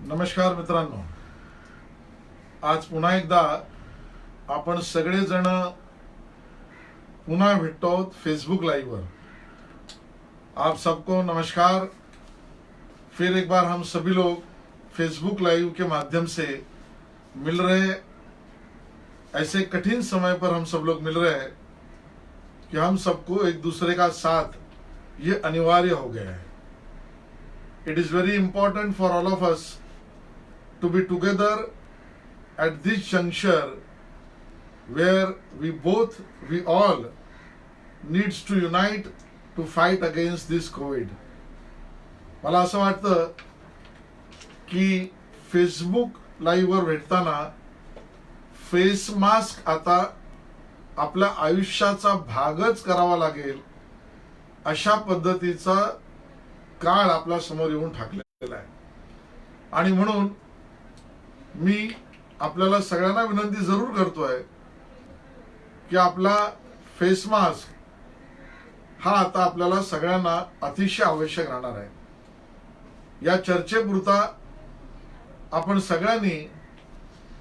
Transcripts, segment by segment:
नमस्कार मित्रांनो, आज पुन्हा एकदा आपण सगळेजण पुन्हा भेटतो आहोत फेसबुक लाइव वर। आप सबको नमस्कार। फिर एक बार हम सभी लोग फेसबुक लाइव के माध्यम से मिल रहे हैं। ऐसे कठिन समय पर हम सब लोग मिल रहे हैं कि हम सबको एक दूसरे का साथ ये अनिवार्य हो गया है। It is very important for all of us to be together at this juncture where we all needs to unite to fight against this COVID. मला असं वाटतं की फेसबुक लाईव्ह वर भेटताना फेस मास्क आता आपल्या आयुष्याचा भागच करावा लागेल अशा पद्धतीचा काळ आपल्या समोर येऊन ठाकलेला आहे। आणि म्हणून मी आपल्याला सगळ्यांना विनंती जरूर करतोय की आपला फेस मास्क हा आता आपल्याला सगळ्यांना अतिशय आवश्यक राहणार आहे। या चर्चेपुरता आपण सगळ्यांनी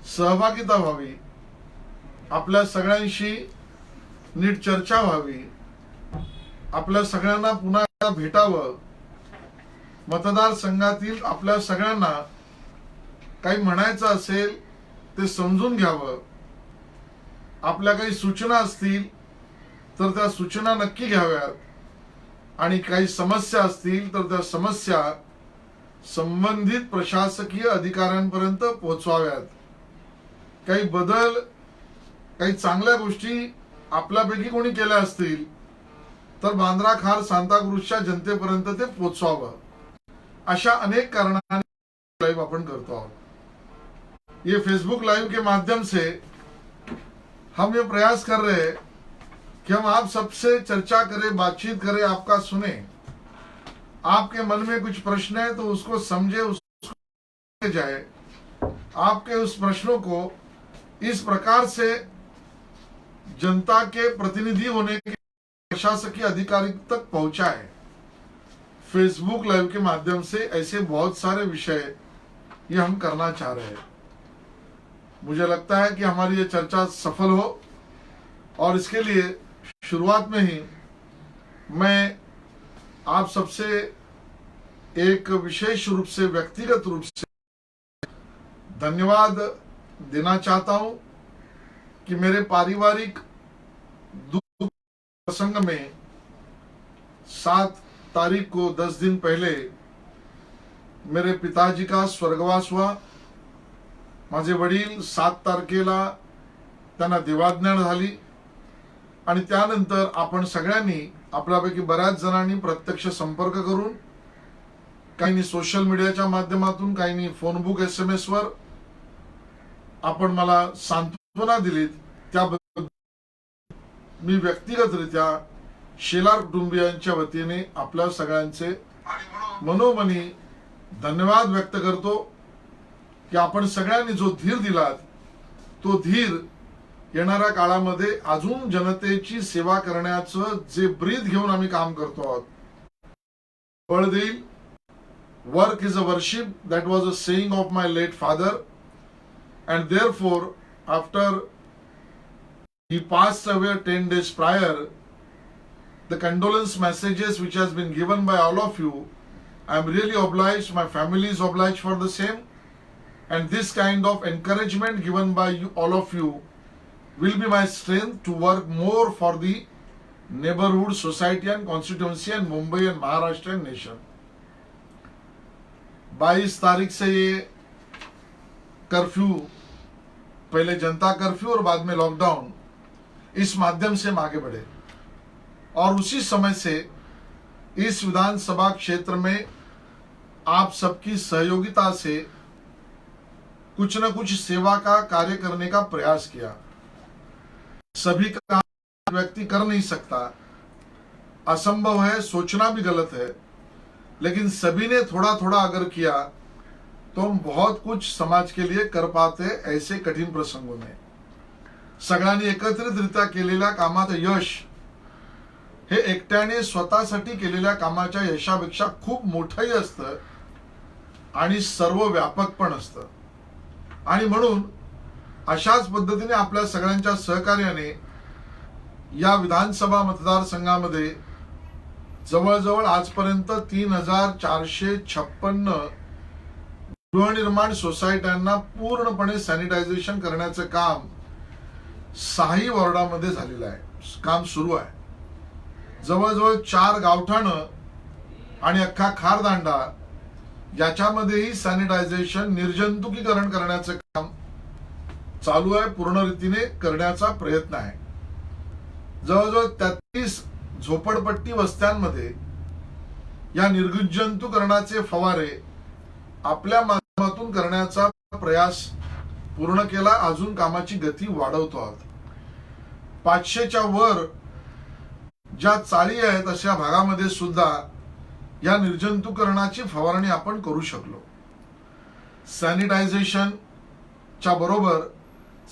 सहभागिता व्हावी, आपल्या सगळ्यांशी नीट चर्चा व्हावी, आपल्या सगळ्यांना पुन्हा भेटावं, मतदारसंघातील आपल्या सगळ्यांना काही म्हणायचं असेल ते समजून घ्यावं, आपल्या काही सूचना असतील तर त्या सूचना नक्की घ्याव्यात आणि काही समस्या असतील तर त्या समस्या संबंधित प्रशासकीय अधिकाऱ्यांपर्यंत पोहोचवाव्यात। काही बदल, काही चांगल्या गोष्टी आपल्यापैकी कोणी केल्या असतील तर बांद्रा खार सांताक्रूजच्या जनतेपर्यंत ते पोहोचवावं। अशा अनेक कारणांनी लाइव अपन करतो आहोत। ये फेसबुक लाइव के माध्यम से हम ये प्रयास कर रहे हैं कि हम आप सबसे चर्चा करें, बातचीत करें, आपका सुने। आपके मन में कुछ प्रश्न है तो उसको समझे, उसको जाए, आपके उस प्रश्नों को इस प्रकार से जनता के प्रतिनिधि होने के प्रशासकीय अधिकारी तक पहुंचाए। फेसबुक लाइव के माध्यम से ऐसे बहुत सारे विषय ये हम करना चाह रहे हैं। मुझे लगता है कि हमारी ये चर्चा सफल हो और इसके लिए शुरुआत में ही मैं आप सबसे एक विशेष रूप से, व्यक्तिगत रूप से धन्यवाद देना चाहता हूं कि मेरे पारिवारिक दुख प्रसंग में 7 तारीख को 10 दिन पहले मेरे पिताजी का स्वर्गवास हुआ। माझे वडील 7 तारखेला त्यांना देवाज्ञा झाली आणि त्यानंतर आपण सगळ्यांनी, आपल्यापैकी बऱ्याच जणांनी प्रत्यक्ष संपर्क करून, काहींनी सोशल मीडियाच्या माध्यमातून, काहींनी फोनबुक SMS वर आपण मला सांत्वना दिलीत। त्याबद्दल मी व्यक्तिगतरित्या शेलार कुटुंबियांच्या वतीने आपल्या सगळ्यांचे मनोमनी धन्यवाद व्यक्त करतो की आपण सगळ्यांनी जो धीर दिलात तो धीर येणाऱ्या काळामध्ये अजून जनतेची सेवा करण्याचं जे ब्रीद घेऊन आम्ही काम करतो आहोत बळ देईल। Work is a worship, that was a saying of my late father, and therefore after he passed away 10 days prior, the condolence messages which has been given by all of you, I am really obliged, my family is obliged for the same, and this kind of encouragement given by you, all of you, will be my strength to work more for the neighborhood, society and constituency and Mumbai and Maharashtra and nation। 22 तारीख से ये curfew, पहले जनता curfew और बाद में lockdown, इस माध्यम से हम आगे बढ़े और उसी समय से इस विधानसभा क्षेत्र में आप सबकी सहयोगिता से कुछ न कुछ सेवा का कार्य करने का प्रयास किया। सभी का व्यक्ति कर नहीं सकता, असंभव है, सोचना भी गलत है, लेकिन सभी ने थोड़ा थोड़ा अगर किया तो हम बहुत कुछ समाज के लिए कर पाते ऐसे कठीण प्रसंगों में। सगळ्यांनी एकत्रितरित्या केलेल्या कामाचं यश हे एकट्याने स्वतःसाठी केलेल्या कामाच्या यशापेक्षा खूप मोठंही असतं आणि सर्व व्यापक पण असतं. आणि म्हणून अशाच पद्धतीने आपल्या सगळ्यांच्या सहकार्याने या विधानसभा मतदारसंघामध्ये जवळजवळ आजपर्यंत 3456 गृहनिर्माण सोसायट्यांना पूर्णपणे सॅनिटायझेशन करण्याचं काम 6 वॉर्डामध्ये झालेलं आहे. काम सुरू आहे. जवळजवळ 4 गावठाणं आणि अख्खा खारदांडा याच्यामध्येही सॅनिटायझेशन निर्जंतुकीकरण करण्याचं काम चालू आहे. पूर्ण रीतीने करण्याचा प्रयत्न आहे. जवळजवळ 33 झोपडपट्टी वस्त्यांमध्ये या निर्जंतुकरणाचे फवारे आपल्या माध्यमातून करण्याचा प्रयास पूर्ण केला. अजून कामाची गती वाढवतो आहोत. 500च्या वर ज्या चाळी आहेत अशा भागामध्ये सुद्धा या निर्जंतुकरणाची फवारणी आपण करू शकलो. सॅनिटायझेशनच्या बरोबर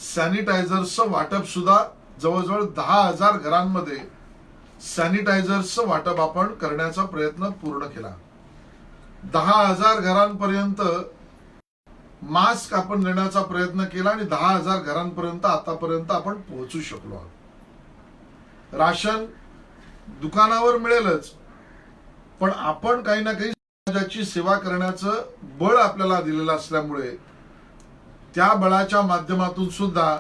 सॅनिटायझर्सचं वाटप सुद्धा जवळजवळ 10,000 घरांमध्ये सॅनिटायझर्सचं वाटप आपण करण्याचा प्रयत्न पूर्ण केला. 10,000 घरांपर्यंत मास्क आपण देण्याचा प्रयत्न केला आणि 10,000 घरांपर्यंत आतापर्यंत आपण पोहोचू शकलो आहोत. राशन दुकानावर मिळेलच, पण आपण काही ना काही समाजाची सेवा करण्याचं बळ आपल्याला दिलेलं असल्यामुळे त्या बळाच्या माध्यमातून सुद्धा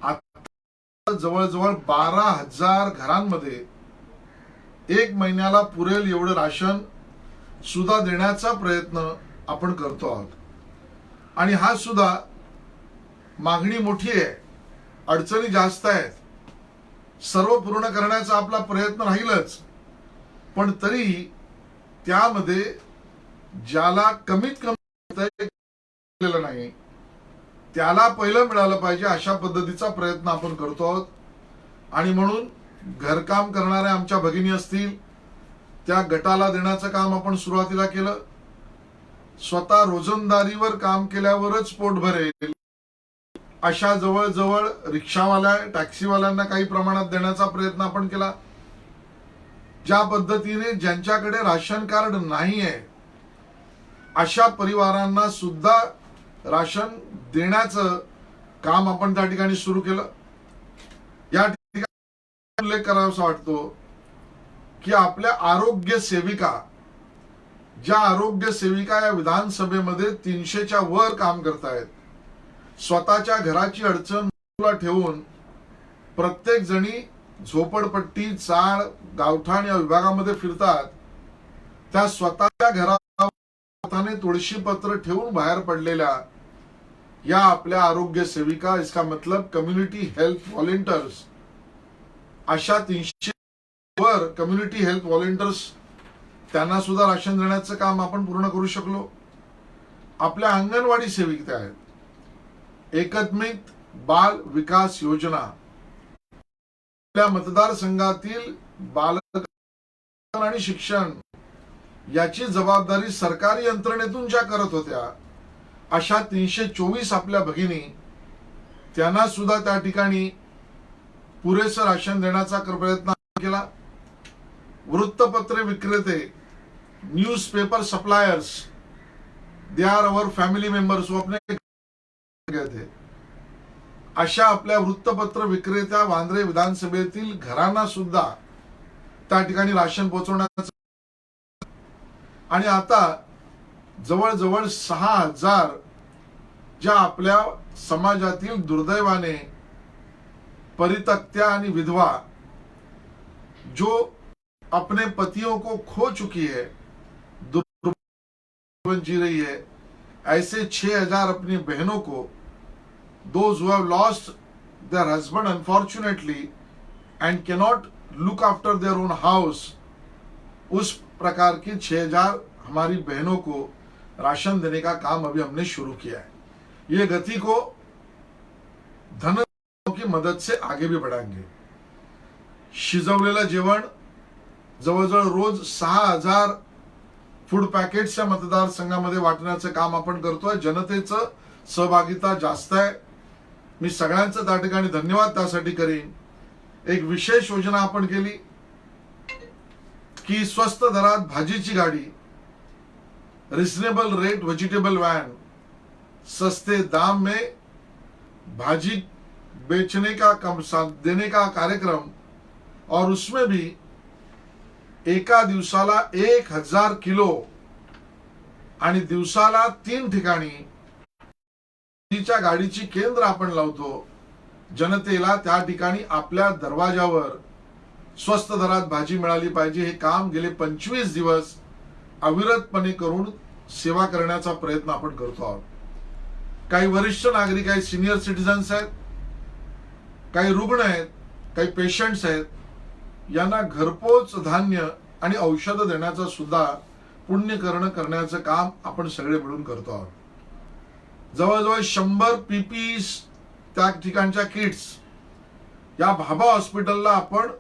आता जवळजवळ 12,000 घरांमध्ये 1 महिन्याला पुरेल एवढं राशन सुद्धा देण्याचा प्रयत्न आपण करतो आहोत. आणि हा सुद्धा मागणी मोठी आहे, अडचणी जास्त आहेत, सर्व पूर्ण करण्याचा आपला प्रयत्न राहीलच, पण तरी त्यामध्ये ज्याला कमीत कमी नाही त्याला पहिलं मिळालं पाहिजे अशा पद्धतीचा प्रयत्न आपण करतो आहोत. आणि म्हणून घरकाम करणाऱ्या आमच्या भगिनी असतील त्या गटाला देण्याचं काम आपण सुरुवातीला केलं. स्वतः रोजंदारीवर काम केल्यावरच पोट भरेल अशा जवळजवळ रिक्षावाल्या टॅक्सीवाल्यांना काही प्रमाणात देण्याचा प्रयत्न आपण केला. ज्या पद्धतीने ज्यांच्याकडे राशन कार्ड नाही आहे अशा परिवारांना सुद्धा राशन देण्याचं काम आपण त्या ठिकाणी सुरू केलं. या ठिकाणी उल्लेख करावासा वाटतो की आपल्या आरोग्य सेविका, ज्या आरोग्य सेविका या विधानसभेमध्ये 300च्या वर काम करतायत, स्वतःच्या घराची अडचण ठेवून प्रत्येक जणी झोपडपट्टी, चाळ, गावठाण या विभागामध्ये फिरतात. त्या स्वतःच्या घराने तुळशीपत्र ठेवून बाहेर पडलेल्या या आपल्या आरोग्य सेविका, इसका मतलब कम्युनिटी हेल्थ व्हॉलेंटियर्स, अशा 300 वर कम्युनिटी हेल्थ व्हॉलेंटियर्स त्यांना सुद्धा राशन देण्याचं काम आपण पूर्ण करू शकलो. आपल्या अंगणवाडी सेविका आहेत. एकात्मिक बाल विकास योजना आपल्या मतदारसंघातील बालक आणि शिक्षण याची जबाबदारी सरकारी यंत्रणेतून ज्या करत होत्या अशा 324 आपल्या भगिनी, त्यांना सुद्धा त्या ठिकाणी पुरेसं राशन देण्याचा प्रयत्न केला. वृत्तपत्र विक्रेते, news paper suppliers, they are our family members, वो अपने गए थे. अशा आपल्या वृत्तपत्र विक्रेत्या वांद्रे विधानसभेतील घरांना सुद्धा त्या ठिकाणी राशन पोहोचवण्याचं. आणि आता जवळजवळ 6,000 ज्या आपल्या समाजातील दुर्दैवाने परित्यक्त्या आणि विधवा जो अपने पतियों को खो चुकी है, दुर्जीवन जी रही है, ऐसे 6,000 अपनी बहनों को, those who have lost their husband unfortunately and cannot look after their own house, उस प्रकार की 6,000 हमारी बहनों को राशन देने का काम अभी हमने शुरू किया है. ये गति को धन की मदद से आगे भी बढ़ाएंगे. शिजवलेलं जेवण जवळजवळ रोज 6,000 फूड पॅकेट्स या मतदारसंघामध्ये वाटण्याचं काम आपण करतोय. जनतेचं सहभागिता जास्त आहे. मी सगळ्यांचं त्या ठिकाणी धन्यवाद त्यासाठी करीन. एक विशेष योजना आपण केली की स्वस्त दरात भाजीची गाडी रिजनेबल रेट वेजिटेबल वैन, सस्ते दाम में भाजी बेचने का देने का कार्यक्रम, और उसमें भी एका दिवसाला 1000 किलो आणि दिवसाला 3 ठिकाणी गाडीची केंद्र आपण लावतो. जनतेला त्या ठिकाणी आपल्या दरवाजावर स्वस्त दरात भाजी मिळाली पाहिजे हे काम गेले 25 दिवस अविरतपणे करून सेवा करण्याचा प्रयत्न आपण करतो आहोत. काही वरिष्ठ नागरिक आहेत, सिनियर सिटीजन्स आहेत, काही रुग्ण आहेत, काही पेशंट्स आहेत, यांना घरपोच धान्य आणि औषधं देण्याचं सुद्धा पुण्यकर्ण करण्याचं काम आपण सगळे मिळून करतो आहोत. जवळजवळ 100 पीपीई त्या ठिकाणच्या किट्स या भाभा हॉस्पिटलला आपण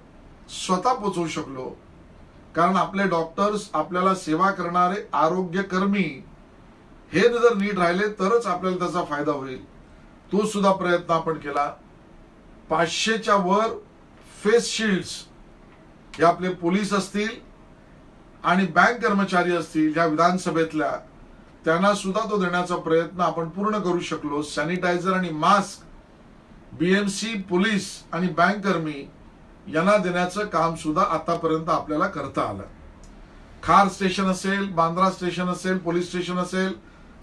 स्वतः पोचवू शकलो, कारण आपले डॉक्टर्स, आपल्याला सेवा करणारे आरोग्य कर्मी हे जर नीट राहिले तरच आपल्याला त्याचा फायदा होईल. तो सुद्धा प्रयत्न आपण केला. 500च्या वर फेस शिल्ड्स हे आपले पोलीस असतील आणि बँक कर्मचारी असतील या विधानसभेतल्या, त्यांना सुद्धा तो देण्याचा प्रयत्न आपण पूर्ण करू शकलो. सॅनिटायझर आणि मास्क बीएमसी, पोलीस आणि बँक कर्मी यांना देण्याचं काम सुद्धा आतापर्यंत आपल्याला करता आलं. खार स्टेशन असेल, बांद्रा स्टेशन असेल, पोलीस स्टेशन असेल,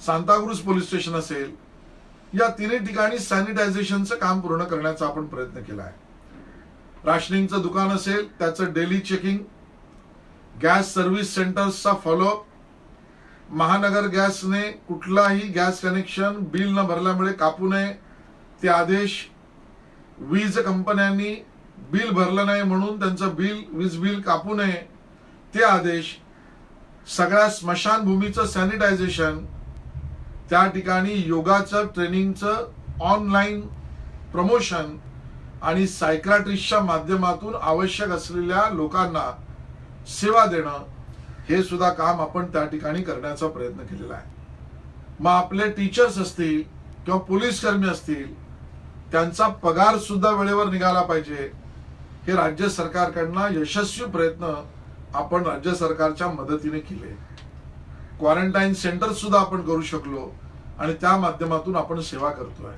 सांताक्रूज पोलीस स्टेशन असेल, या तिन्ही ठिकाणी सॅनिटायझेशनचं काम पूर्ण करण्याचा आपण प्रयत्न केला आहे. राशनिंगचं दुकान असेल त्याचं डेली चेकिंग, गॅस सर्व्हिस सेंटर्सचा फॉलोअप, महानगर गॅसने कुठलाही गॅस कनेक्शन बिल न भरल्यामुळे कापू नये ते आदेश, वीज कंपन्यांनी बिल भरलं नाही म्हणून त्यांचं वीज बिल कापू नये ते आदेश, सगळ्या स्मशानभूमीचं सॅनिटायझेशन, त्या ठिकाणी योगाचं ट्रेनिंगचं ऑनलाईन प्रमोशन आणि सायक्राट्रिस्टच्या माध्यमातून आवश्यक असलेल्या लोकांना सेवा देणं, हे सुद्धा काम आपण त्या ठिकाणी करण्याचा प्रयत्न केलेला आहे. मग आपले टीचर्स असतील किंवा पोलीस कर्मी असतील, त्यांचा पगार सुद्धा वेळेवर निघाला पाहिजे, हे राज्य सरकारकडनं यशस्वी प्रयत्न आपण राज्य सरकारच्या मदतीने केले. क्वारंटाईन सेंटर सुद्धा आपण करू शकलो आणि त्या माध्यमातून आपण सेवा करतोय.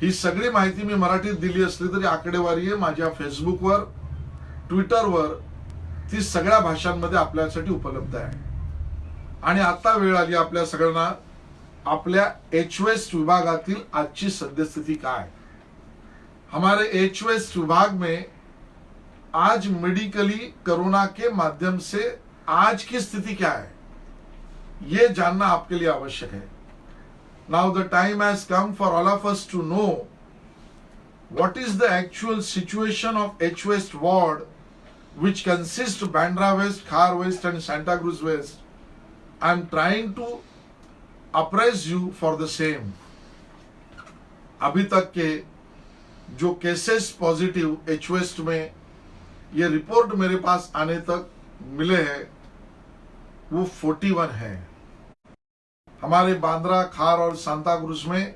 ही सगळी माहिती मी मराठीत दिली असली तरी आकडेवारी आहे माझ्या फेसबुकवर, ट्विटरवर, ती सगळ्या भाषांमध्ये आपल्यासाठी उपलब्ध आहे. आणि आता वेळ आली आपल्या सगळ्यांना आपल्या एचवेस्ट विभागातील आजची सद्यस्थिती काय. हमारे एचवेस्ट विभाग में आज मेडिकली कोरोना के माध्यम से आज की स्थिति क्या है, ये जानना आपके लिए आवश्यक है. Now the time has come for all of us to know what is the actual situation of H west ward, which consists Bandra West, Khar West and Santa Cruz West. I am trying to apprise you for the same. अभी तक के जो cases positive H waste में ये report मेरे pass आने तक मिले हैं वो 41 है. हमारे बांद्रा, खार और सांता क्रूज में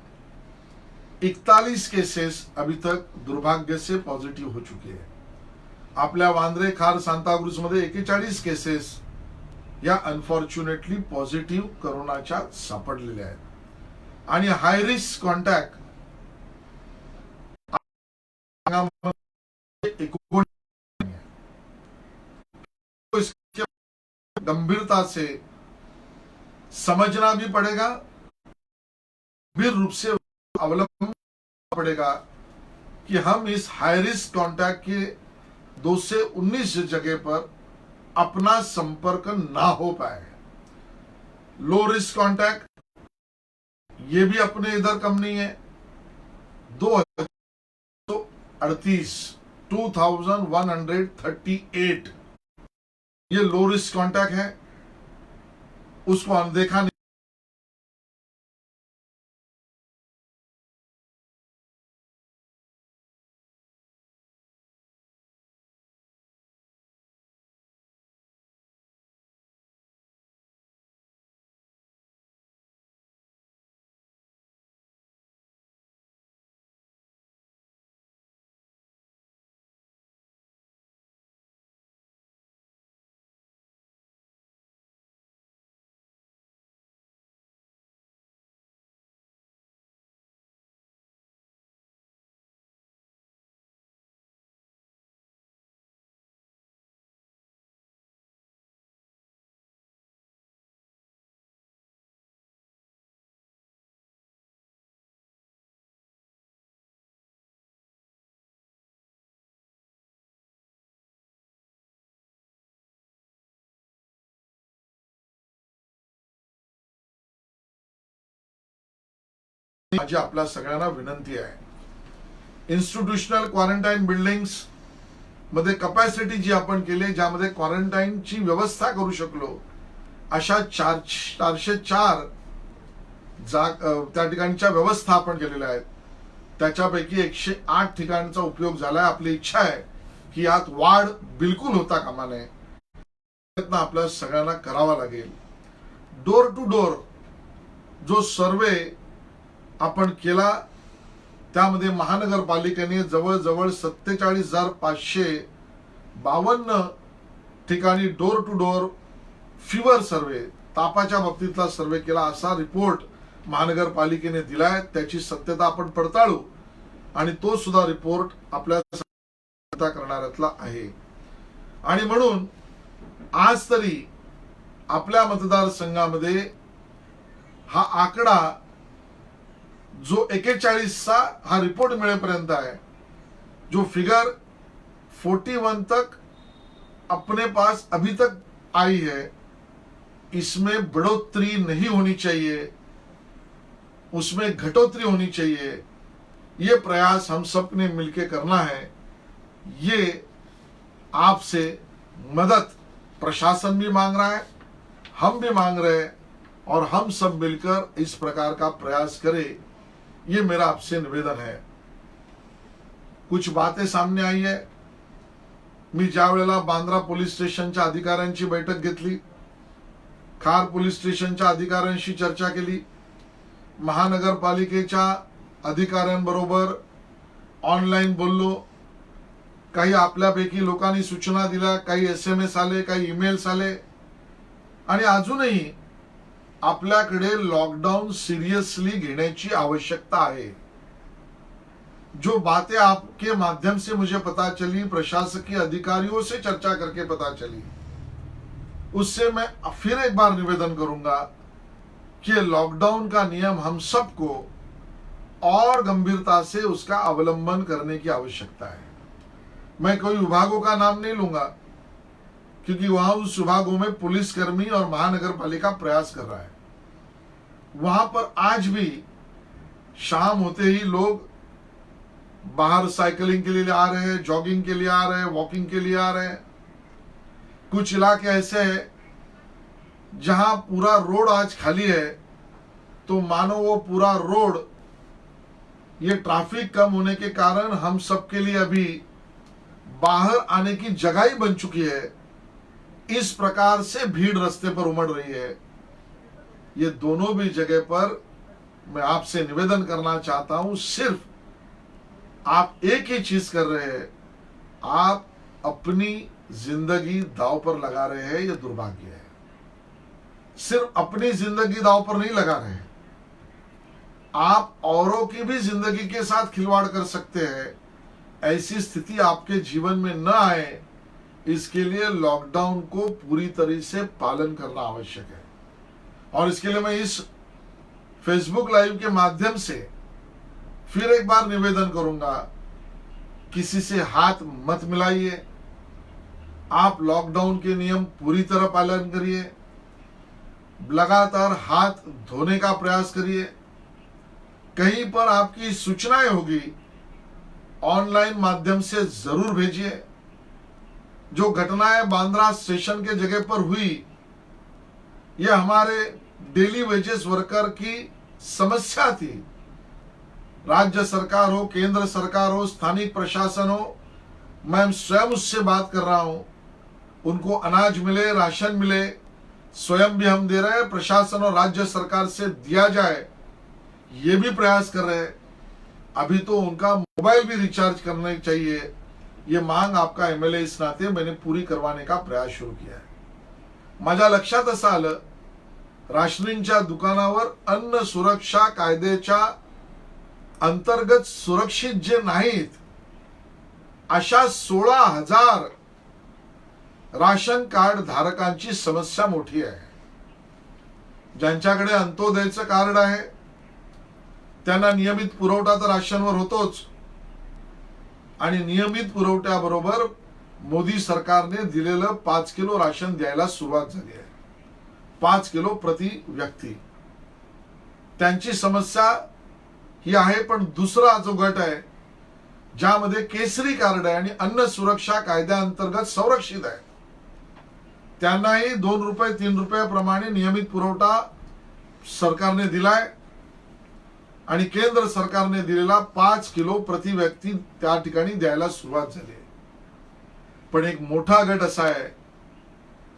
41 केसेस अभी तक दुर्भाग्य से पॉझिटिव्ह हो चुके हैं. आपल्या वांद्रे, खार, सांताक्रूज मध्ये 41 केसेस या अनफॉर्च्युनेटली पॉझिटिव्ह कोरोनाच्या सापडलेल्या आहेत. आणि हाय रिस्क कॉन्टॅक्ट गंभीरता से समझना भी पड़ेगा, गंभीर रूप से अवलंबना पड़ेगा कि हम इस हाई रिस्क कॉन्टैक्ट के 2 से 19 जगह पर अपना संपर्क ना हो पाए. लो रिस्क कॉन्टैक्ट ये भी अपने इधर कम नहीं है. 2138 ये लो रिस्क कॉन्टैक्ट है, उसको अनदेखा नहीं माझी आपल्या सगळ्यांना विनंती आहे, इन्स्टिट्यूशनल क्वारंटाईन बिल्डिंग्स मध्ये कपॅसिटी जी आपण केली, ज्यामध्ये क्वारंटाईनची व्यवस्था करू शकलो, अशा 404 त्या ठिकाणच्या व्यवस्था आपण केलेल्या आहेत. त्याच्यापैकी 108 ठिकाणचा उपयोग झालाय. आपली इच्छा आहे की यात वाढ बिलकुल होता कामा नये. प्रयत्न आपल्या सगळ्यांना करावा लागेल. डोर टू डोर जो सर्वे आपण केला, त्यामध्ये महानगरपालिकेने जवळजवळ 47,552 ठिकाणी डोर टू डोर फीवर सर्वे, तापाच्या बाबतीतला सर्वे केला. असा रिपोर्ट महानगरपालिकेने दिलाय. त्याची सत्यता आपण पडताळू आणि तो सुद्धा रिपोर्ट आपल्या करणाऱ्यातला आहे. आणि म्हणून आज तरी आपल्या मतदारसंघामध्ये हा आकडा जो 41चा हा रिपोर्ट मिळेपर्यंत आहे, जो फिगर 41 तक अपने पास अभी तक आई है, इसमें बढ़ोतरी नहीं होनी चाहिए, उसमें घटोतरी होनी चाहिए. ये प्रयास हम सब ने मिलकर करना है. ये आपसे मदद प्रशासन भी मांग रहा है, हम भी मांग रहे हैं, और हम सब मिलकर इस प्रकार का प्रयास करें, ये मेरा आपसे निवेदन है. कुछ बातें सामने आई है. मी ज्या वेळेला बांद्रा पोलीस स्टेशनच्या अधिकाऱ्यांची बैठक घेतली, खार पोलीस स्टेशनच्या अधिकाऱ्यांशी चर्चा केली, महानगरपालिकेच्या अधिकाऱ्यांबरोबर ऑनलाईन बोललो, काही आपल्यापैकी लोकांनी सूचना दिल्या, काही SMS आले, काही ईमेल्स आले, आणि अजूनही आपल्याकडे लॉकडाऊन सिरियसली घेण्याची आवश्यकता आहे. जो बातें आपके माध्यम से मुझे पता चली, प्रशासकीय अधिकारियों से चर्चा करके पता चली, उससे मैं फिर एक बार निवेदन करूंगा कि लॉकडाउन का नियम हम सबको और गंभीरता से उसका अवलंबन करने की आवश्यकता है. मैं कोई विभागों का नाम नहीं लूंगा, क्योंकि वहां उस विभागों में पुलिसकर्मी और महानगरपालिका प्रयास कर रहा है. वहां पर आज भी शाम होते ही लोग बाहर साइकिलिंग के लिए आ रहे हैं, जॉगिंग के लिए आ रहे हैं, वॉकिंग के लिए आ रहे हैं. कुछ इलाके ऐसे हैं जहां पूरा रोड आज खाली है, तो मानो वो पूरा रोड, ये ट्रैफिक कम होने के कारण हम सबके लिए अभी बाहर आने की जगह ही बन चुकी है. इस प्रकार से भीड़ रास्ते पर उमड़ रही है. ये दोनों भी जगह पर मैं आपसे निवेदन करना चाहता हूं, सिर्फ आप एक ही चीज कर रहे हैं, आप अपनी जिंदगी दांव पर लगा रहे हैं. यह दुर्भाग्य है. सिर्फ अपनी जिंदगी दांव पर नहीं लगा रहे, आप औरों की भी जिंदगी के साथ खिलवाड़ कर सकते हैं. ऐसी स्थिति आपके जीवन में न आए, इसके लिए लॉकडाउन को पूरी तरह से पालन करना आवश्यक है. और इसके लिए मैं इस फेसबुक लाइव के माध्यम से फिर एक बार निवेदन करूंगा, किसी से हाथ मत मिलाइए. आप लॉकडाउन के नियम पूरी तरह पालन करिए. लगातार हाथ धोने का प्रयास करिए. कहीं पर आपकी सूचनाएं होगी, ऑनलाइन माध्यम से जरूर भेजिए. जो घटनाएं बांद्रा स्टेशन के जगह पर हुई, यह हमारे डेली वेजेस वर्कर की समस्या थी. राज्य सरकार हो, केंद्र सरकार हो, स्थानिक प्रशासन हो, मैं स्वयं उससे बात कर रहा हूं. उनको अनाज मिले, राशन मिले, स्वयं भी हम दे रहे हैं, प्रशासन और राज्य सरकार से दिया जाए, ये भी प्रयास कर रहे हैं. अभी तो उनका मोबाइल भी रिचार्ज करने चाहिए. ये मांग आपका MLA इस नाते मैंने पूरी करवाने का प्रयास सुरू किया है. माझ्या लक्षात असं आलं, राशनिंगच्या दुकानावर अन्न सुरक्षा कायद्याच्या अंतर्गत सुरक्षित जे नाहीत, अशा 16,000 राशन कार्ड धारकांची समस्या मोठी आहे. ज्यांच्याकडे अंत्योदयचं कार्ड आहे, त्यांना नियमित पुरवठा तर राशनवर होतोच, आणि नियमित पुरवठ्याबरोबर मोदी सरकारने दिलेलं 5 किलो राशन द्यायला सुरुवात झाली आहे. 5 किलो प्रति व्यक्ती. त्यांची समस्या ही आहे, पण दुसरा जो गट आहे ज्यामध्ये केसरी कार्ड आहे आणि अन्न सुरक्षा कायद्याअंतर्गत संरक्षित आहे, त्यांनाही 2 रुपये 3 रुपयाप्रमाणे नियमित पुरवठा सरकारने दिलाय आणि केंद्र सरकारने दिलेला 5 किलो प्रति व्यक्ती त्या ठिकाणी द्यायला सुरुवात झाली आहे. पण एक मोठा गट असा आहे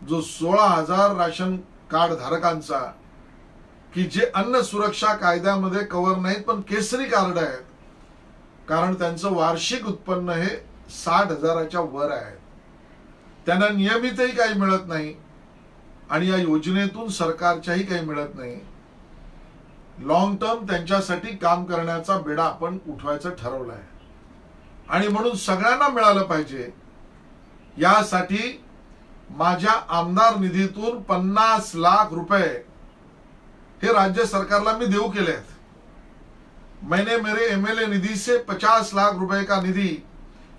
जो 16,000 राशन कार्ड धारकांचा, की जे अन्न सुरक्षा कायद्यामध्ये कव्हर नाहीत पण केसरी कार्ड आहेत, कारण त्यांचं वार्षिक उत्पन्न हे 60,000च्या वर आहे. त्यांना नियमितही काही मिळत नाही आणि या योजनेतून सरकारच्याही काही मिळत नाही. लॉंग टर्म त्यांच्यासाठी काम करण्याचा बेडा आपण उठवायचं ठरवलं आहे आणि म्हणून सगळ्यांना मिळालं पाहिजे यासाठी माझ्या आमदार निधीतून 50 लाख रुपये हे राज्य सरकारला मी देऊ केले आहेत. मैंने मेरे एमएलए निधि से 50 लाख रुपए का निधि,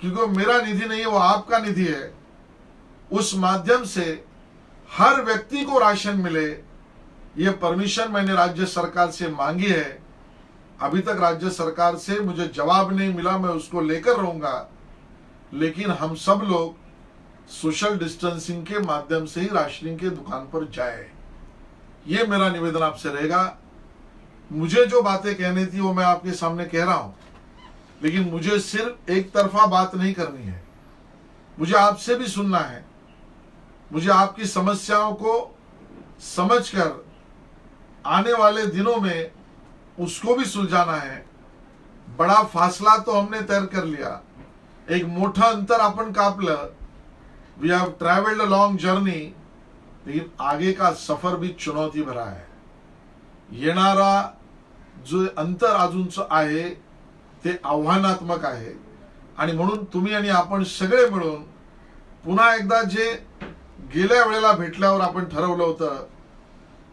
क्योंकि वो मेरा निधि नहीं है, वो आपका निधि है, उस माध्यम से हर व्यक्ति को राशन मिले, ये परमिशन मैंने राज्य सरकार से मांगी है. अभी तक राज्य सरकार से मुझे जवाब नहीं मिला, मैं उसको लेकर रहूंगा, लेकिन हम सब लोग सोशल डिस्टेंसिंग के माध्यम से ही राशनिंग के दुकान पर जाए, ये मेरा निवेदन आपसे रहेगा. मुझे जो बातें कहनी थी वो मैं आपके सामने कह रहा हूं, लेकिन मुझे सिर्फ एक तरफा बात नहीं करनी है, मुझे आपसे भी सुनना है, मुझे आपकी समस्याओं को समझकर आने वाले दिनों में उसको भी सुलझाना है. बड़ा फासला तो हमने तय कर लिया, एक मोठं अंतर आपण कापलं, we have travelled a long journey, लेकिन आगे का सफर भी चुनौती भरा है. येणारा जो अंतर अजूनच आहे ते आव्हानात्मक आहे आणि म्हणून तुम्ही आणि आपण सगळे मिळून पुन्हा एकदा जे गेल्या वेळेला भेटल्यावर आपण ठरवलं होतं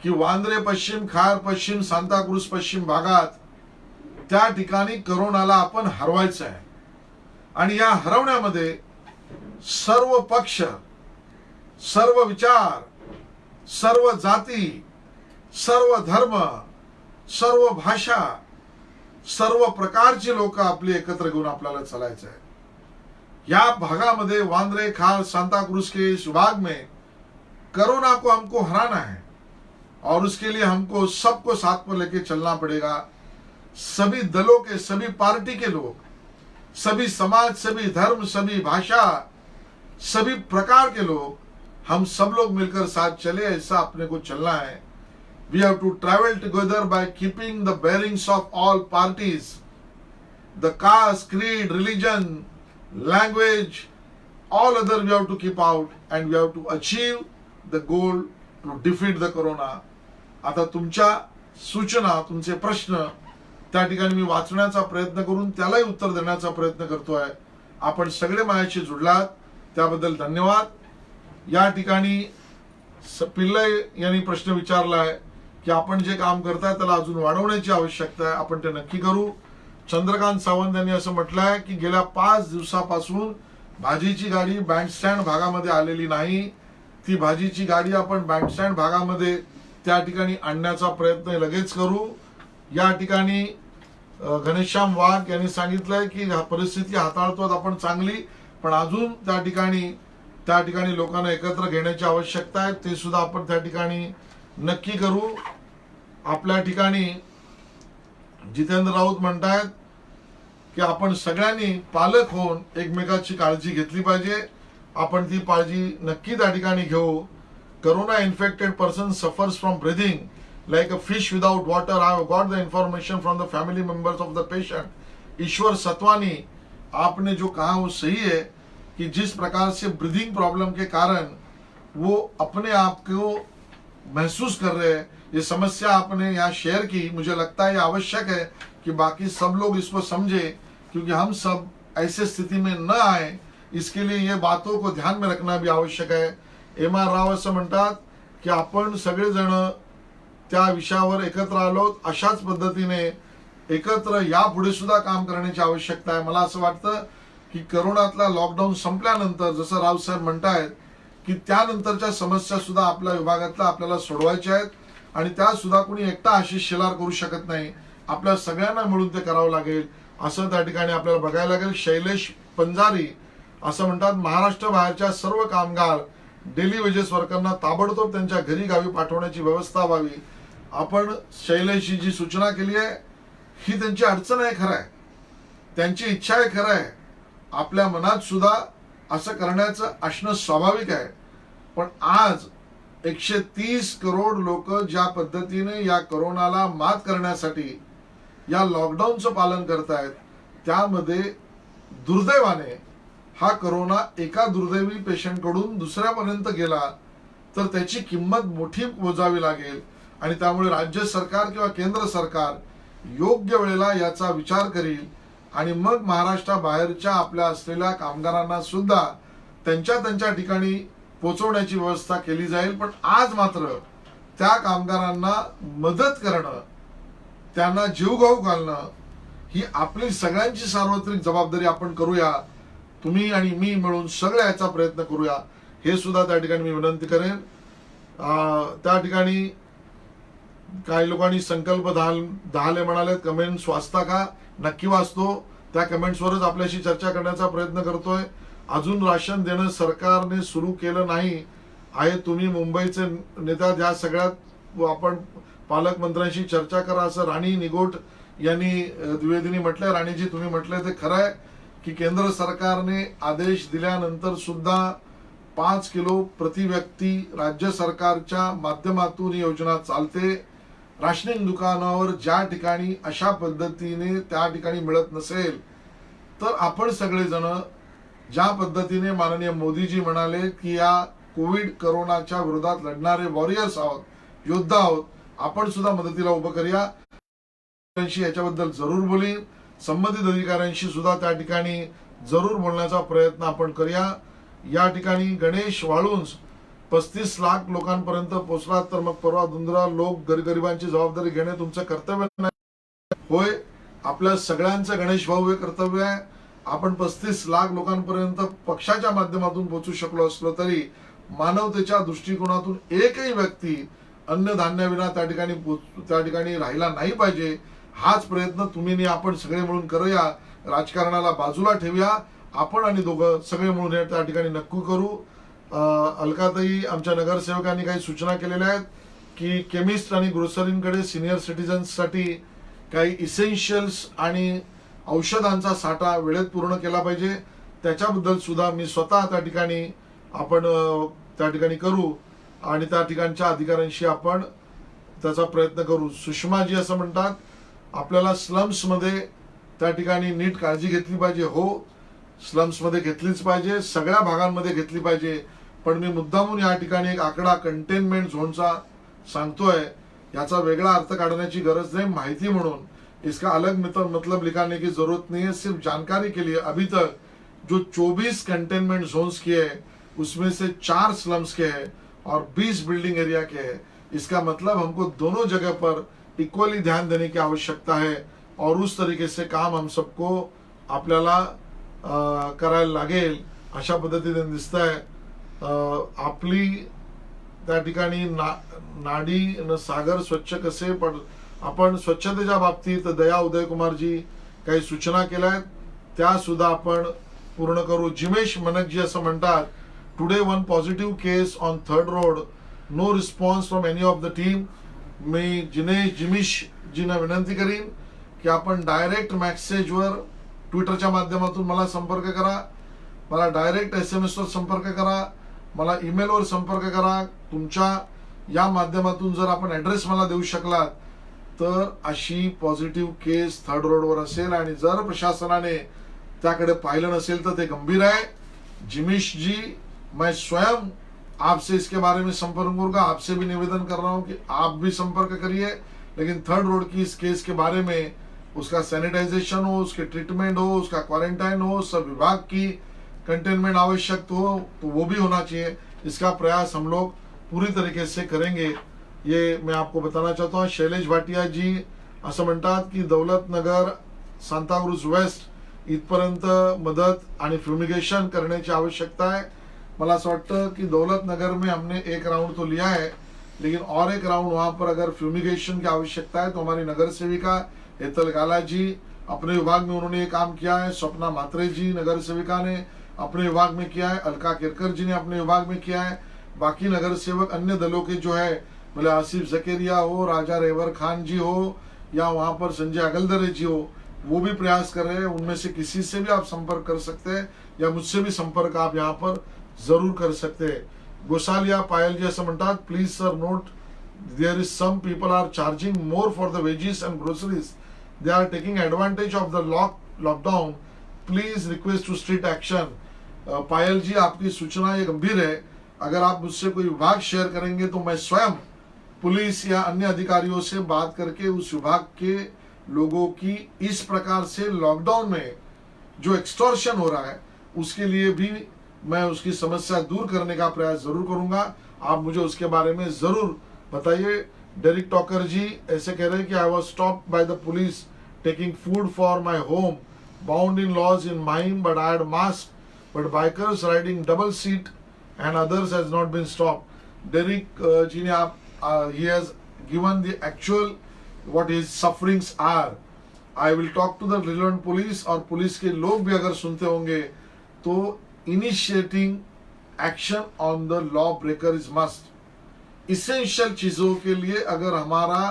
की वांद्रे पश्चिम, खार पश्चिम, सांताक्रूज पश्चिम भागात त्या ठिकाणी कोरोनाला आपण हरवायचं आहे आणि या हरवण्यामध्ये सर्व पक्ष, सर्व विचार, सर्व जाती, सर्व धर्म, सर्व भाषा, सर्व प्रकारचे लोक आपले एकत्र घेऊन आपल्याला चालायचं आहे. या भागामध्ये वांद्रे, खार, सांताक्रूज के इस विभाग में कोरोना को हमको हराना है और उसके लिए हमको सबको साथ में लेके चलना पड़ेगा. सभी दलों के, सभी पार्टी के लोग, सभी समाज, सभी धर्म, सभी भाषा, सभी प्रकार के लोग, हम सब लोग मिलकर साथ चले, ऐसा अपने को चलना है. We have to travel together by keeping the bearings of all parties, the caste, creed, religion, language, all other we have to keep out and we have to achieve the goal to defeat the corona. आता तुमच्या सूचना, तुमचे प्रश्न त्या ठिकाणी मी वाचण्याचा प्रयत्न करून त्यालाही उत्तर देण्याचा प्रयत्न करतोय. आपण सगळे माझ्याशी जुडलात त्याबद्दल धन्यवाद. या ठिकाणी पिल्लई यांनी प्रश्न विचारलाय की आपण जे काम करताय त्याला अजून वाढवण्याची आवश्यकता आहे, आपण ते नक्की करू. चंद्रकांत सावंत यांनी असं म्हटलंय की गेल्या 5 दिवसापासून भाजीची गाडी बँडस्टँड भागामध्ये आलेली नाही, ती भाजीची गाडी आपण बँडस्टँड भागामध्ये त्या ठिकाणी आणण्याचा प्रयत्न लगेच करू. या ठिकाणी घनश्याम वाघ यांनी सांगितलंय की परिस्थिती हाताळतो आपण चांगली, पण अजून त्या ठिकाणी लोकांना एकत्र घेण्याची आवश्यकता आहे, ते सुद्धा आपण त्या ठिकाणी नक्की करू. आपल्या ठिकाणी जितेंद्र राऊत म्हणतायत की आपण सगळ्यांनी पालक होऊन एकमेकाची काळजी घेतली पाहिजे. आपण ती काळजी नक्की त्या ठिकाणी घेऊ. Corona infected person suffers from breathing like a fish without water. I have got the information from the family members of the patient. ईश्वर सतवानी, आपने जो कहा वो सही है कि जिस प्रकार से ब्रीदिंग प्रॉब्लम के कारण वो अपने आप को महसूस कर रहे हैं, ये समस्या आपने यहाँ शेयर की, मुझे लगता है ये आवश्यक है कि बाकी सब लोग इसको समझे, क्योंकि हम सब ऐसे स्थिति में न आए, इसके लिए ये बातों को ध्यान में रखना भी आवश्यक है. एम आर राव असं म्हणतात की आपण सगळेजण त्या विषयावर एकत्र आलो, अशाच पद्धतीने एकत्र यापुढे सुद्धा काम करण्याची आवश्यकता आहे. मला असं वाटतं की कोरोनातला लॉकडाऊन संपल्यानंतर जसं रावसाहेब म्हणतायत की त्यानंतरच्या समस्या सुद्धा आपल्या विभागातल्या आपल्याला सोडवायच्या आहेत आणि त्या सुद्धा कोणी एकटा आशिष शेलार करू शकत नाही. आपल्या सगळ्यांना मिळून ते करावं लागेल असं त्या ठिकाणी आपल्याला बघायला लागेल. शैलेश पंजारी असं म्हणतात, महाराष्ट्र बाहेरच्या सर्व कामगार डेली वेजेस वर्करना ताबडतोब त्यांच्या घरी गावी पाठवण्याची व्यवस्था व्हावी. आपण शैलेशची जी सूचना केली आहे ही त्यांची अडचण आहे, खरं आहे, त्यांची इच्छा आहे, खरं आहे, आपल्या मनात सुद्धा असं करण्याचं असणं स्वाभाविक आहे. पण आज 130 करोड लोक ज्या पद्धतीने या कोरोनाला मात करण्यासाठी या लॉकडाऊनचं पालन करतायत, त्यामध्ये दुर्दैवाने हा कोरोना एका दुर्दैवी पेशंट कडून दुसऱ्यापर्यंत गेला तर त्याची किंमत मोठी मोजावी लागेल. आणि त्यामुळे राज्य सरकार किंवा केंद्र सरकार योग्य वेळेला याचा विचार करील आणि मग महाराष्ट्राबाहेरच्या आपल्या असलेल्या कामगारांना सुद्धा त्यांच्या त्यांच्या ठिकाणी पोहोचवण्याची व्यवस्था केली जाईल. पण आज मात्र त्या कामगारांना मदत करणं, त्यांना जीवघाऊ घालणं ही आपली सगळ्यांची सार्वत्रिक जबाबदारी आपण करूया. तुम्ही आणि मी मिळून सगळ्या याचा प्रयत्न करूया, हे सुद्धा त्या ठिकाणी मी विनंती करेन. त्या ठिकाणी काही लोकांनी संकल्प 10 म्हणाले, कमेंट्स वाचता का? नक्की वाचतो, त्या कमेंट्सवरच आपल्याशी चर्चा करण्याचा प्रयत्न करतोय. अजून राशन देणं सरकारने सुरू केलं नाही आहे, तुम्ही मुंबईचे नेता या सगळ्यात आपण पालकमंत्र्यांशी चर्चा करा असं राणी निगोट यांनी द्विवेदींनी म्हटलंय. राणीजी, तुम्ही म्हटलंय ते खरं आहे की केंद्र सरकारने आदेश दिल्यानंतर सुद्धा 5 किलो प्रति व्यक्ती राज्य सरकारच्या माध्यमातून ही योजना चालते. राशनिंग दुकानावर ज्या ठिकाणी अशा पद्धतीने त्या ठिकाणी मिळत नसेल तर आपण सगळेजण ज्या पद्धतीने माननीय मोदीजी म्हणाले की या कोविड कोरोनाच्या विरोधात लढणारे वॉरियर्स आहोत, योद्धा आहोत, आपण सुद्धा मदतीला उभं करूया. याच्याबद्दल जरूर बोलीन, संबंधित अधिकाऱ्यांशी सुद्धा त्या ठिकाणी जरूर बोलण्याचा प्रयत्न आपण करूया. या ठिकाणी गणेश वाळुंज 35 लाख लोकांपर्यंत पोहोचला तर मग परवा दुंदरा लोक गरीबांची जबाबदारी घेणे तुमचं कर्तव्य नाही होय? आपल्या सगळ्यांचं गणेश भाऊ हे कर्तव्य आहे. आपण 35 लाख लोकांपर्यंत पक्षाच्या माध्यमातून पोहोचू शकलो असलो तरी मानवतेच्या दृष्टिकोनातून एकही व्यक्ती अन्नधान्याविना त्या ठिकाणी राहिला नाही पाहिजे. हाच प्रयत्न तुम्ही आपण सगळे मिळून करूया. राजकारणाला बाजूला ठेवूया, आपण आणि दोघं सगळे मिळून त्या ठिकाणी नक्की करू. अलकाताई आमच्या नगरसेवकांनी काही सूचना केलेल्या आहेत की केमिस्ट आणि ग्रोसरींकडे सिनियर सिटीजन्ससाठी काही इसेन्शियल्स आणि औषधांचा साठा वेळेत पूर्ण केला पाहिजे. त्याच्याबद्दल सुद्धा मी स्वतः त्या ठिकाणी आपण त्या ठिकाणी करू आणि त्या ठिकाणच्या अधिकाऱ्यांशी आपण त्याचा प्रयत्न करू. सुषमाजी असं म्हणतात, आपल्याला स्लम्स मध्ये त्या ठिकाणी नीट काळजी घेतली पाहिजे. हो, स्लम्स मध्ये घेतलीच पाहिजे, सगळ्या भागांमध्ये घेतली पाहिजे. पण मी मुद्दामून या ठिकाणी एक आकडा कंटेनमेंट झोनचा सांगतोय, याचा वेगळा अर्थ काढण्याची गरज नहीं, माहिती म्हणून. इसका अलग मतलब लिखाने की जरूरत नहीं है, सिर्फ जानकारी के लिए. अभी तक जो 24 कंटेनमेंट जोन्स के है उसमें से 4 स्लम्स के हैं और 20 बिल्डिंग एरिया के हैं. इसका मतलब हमको दोनों जगह पर इक्वली ध्यान देने की आवश्यकता है और उस तरीके से काम हम सबको आपल्याला करायला लागेल अशा पद्धतीने दिसतंय. आपली त्या ठिकाणी नाडी न सागर स्वच्छ कसे, पण आपण स्वच्छतेच्या बाबतीत दया उदयकुमारजी काही सूचना केल्या आहेत, त्या सुद्धा आपण पूर्ण करू. जिमेश मनकजी असं म्हणतात, today 1 positive case on 3rd road, no response from any of the team. मी जिमेश जीना विनंती करीन की आपण डायरेक्ट मेसेजवर ट्विटरच्या माध्यमातून मला संपर्क करा, मला डायरेक्ट SMS वर संपर्क करा, मला ईमेलवर संपर्क करा. तुमच्या या माध्यमातून जर आपण ऍड्रेस मला देऊ शकलात तर अशी पॉझिटिव्ह केस 3rd रोडवर असेल आणि जर प्रशासनाने त्याकडे पाहिलं नसेल तर ते गंभीर आहे. जिमेश जी, मैं स्वयं आपसे इसके बारे में संपर्क करूंगा. आपसे भी निवेदन कर रहा हूं कि आप भी संपर्क करिए, लेकिन 3rd रोड की इस केस के बारे में उसका सैनिटाइजेशन हो, उसके ट्रीटमेंट हो, उसका क्वारंटाइन हो, सब विभाग की कंटेनमेंट आवश्यक हो तो वो भी होना चाहिए. इसका प्रयास हम लोग पूरी तरीके से करेंगे, ये मैं आपको बताना चाहता हूँ. शैलेश भाटिया जी असं म्हणतात की दौलतनगर सांताक्रूज वेस्ट इथपर्यंत मदत आणि फ्युमिगेशन करण्याची आवश्यकता आहे. मला असं वाटतं की दौलतनगर में हमने एक राउंड तो लिया है, लेकिन और एक राउंड वहां पर अगर फ्यूमिगेशन की आवश्यकता है तो हमारी नगर सेविका हेतल गाला जी अपने विभाग में उन्होंने ये काम किया है, स्वप्ना मात्रे जी नगर सेविका ने अपने विभाग में किया है, अलका केरकर जी ने अपने विभाग में किया है, बाकी नगर सेवक अन्य दलों के जो है बोले आसिफ जकेरिया हो, राजा रेवर खान जी हो या वहां पर संजय अगलदरे जी हो, वो भी प्रयास कर रहे हैं। उनमें से किसी से भी आप संपर्क कर सकते हैं या मुझसे भी संपर्क आप यहाँ पर जरूर कर सकते हैं। गोसालिया पायल जी असं म्हणतात, please sir note there is some people are charging more for the wages and groceries, they are taking advantage of the lockdown, please request to strict action. Payal ji आपकी सूचना ये गंभीर है, अगर आप मुझसे कोई विभाग शेयर करेंगे तो मैं स्वयं पुलिस या अन्य अधिकारियों से बात करके उस विभाग के लोगों की इस प्रकार से लॉकडाउन में जो एक्सटॉर्शन हो रहा है उसके लिए भी मैं उसकी समस्या दूर करने का प्रयास जरूर करूंगा। आप मुझे उसके बारे में जरूर बताइए। डेरिक टॉकर जी ऐसे कह रहे हैं कि I was stopped by the police taking food for my home, bound in laws in mime but I had mask, but bikers riding double seat and others has not been stopped. Derek जी ने आप he has given the actual what his sufferings are. I will talk to the relevant police और police के लोग भी अगर सुनते होंगे तो initiating action on the law breaker is must. Essential चीजों के लिए अगर हमारा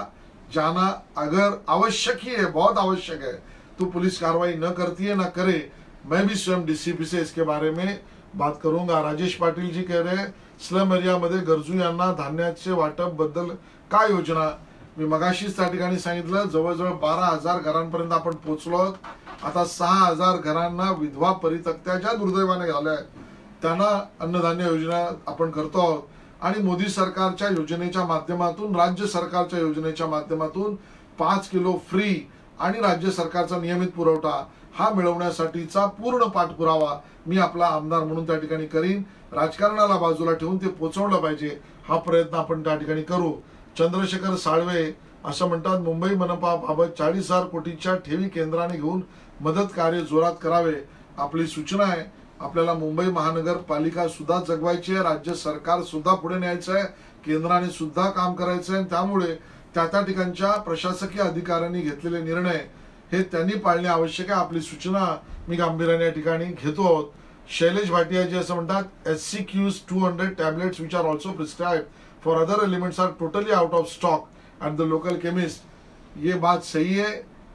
जाना अगर आवश्यक ही है, बहुत आवश्यक है, तो पुलिस कार्रवाई न करती है, न करे। मैं भी स्वयं डीसीपी से इसके बारे में बात करूंगा। राजेश पाटील जी कह रहे हैं स्लम एरियामध्ये गरजू यांना धान्याचे वाटप बद्दल काय योजना। मी मगाशीच त्या ठिकाणी सांगितलं जवळजवळ 12,000 घरांपर्यंत आपण पोहोचलो आहोत। आता 6,000 घरांना विधवा परित्यक्त्या ज्या दुर्दैवाने झाल्या आहेत त्यांना अन्नधान्य योजना आपण करतो आहोत आणि मोदी सरकारच्या योजनेच्या माध्यमातून, राज्य सरकारच्या योजनेच्या माध्यमातून 5 किलो फ्री आणि राज्य सरकारचा नियमित पुरवठा हा मिळवण्यासाठीचा पूर्ण पाठपुरावा मी आपला आमदार म्हणून त्या ठिकाणी करीन। राजकारणाला बाजूला ठेवून ते पोहोचवलं पाहिजे हा प्रयत्न आपण त्या ठिकाणी करू। चंद्रशेखर साळवे असं म्हणतात मुंबई मनपाबाबत 40,000 कोटीच्या ठेवी केंद्राने घेऊन मदत कार्य जोरात करावे। आपली सूचना आहे, आपल्याला मुंबई महानगरपालिका सुद्धा जगवायची आहे, राज्य सरकार सुद्धा पुढे न्यायचं आहे, केंद्राने सुद्धा काम करायचं आहे। त्यामुळे त्या ठिकाणच्या प्रशासकीय अधिकाऱ्यांनी घेतलेले निर्णय हे त्यांनी पाळणे आवश्यक आहे। आपली सूचना मी गांभीर्याने या ठिकाणी घेतो आहोत। शैलेश भाटिया जी असं म्हणतात HCQ's 200 tablets which are also prescribed for other elements are totally out of stock at the local chemist। ये बात सही है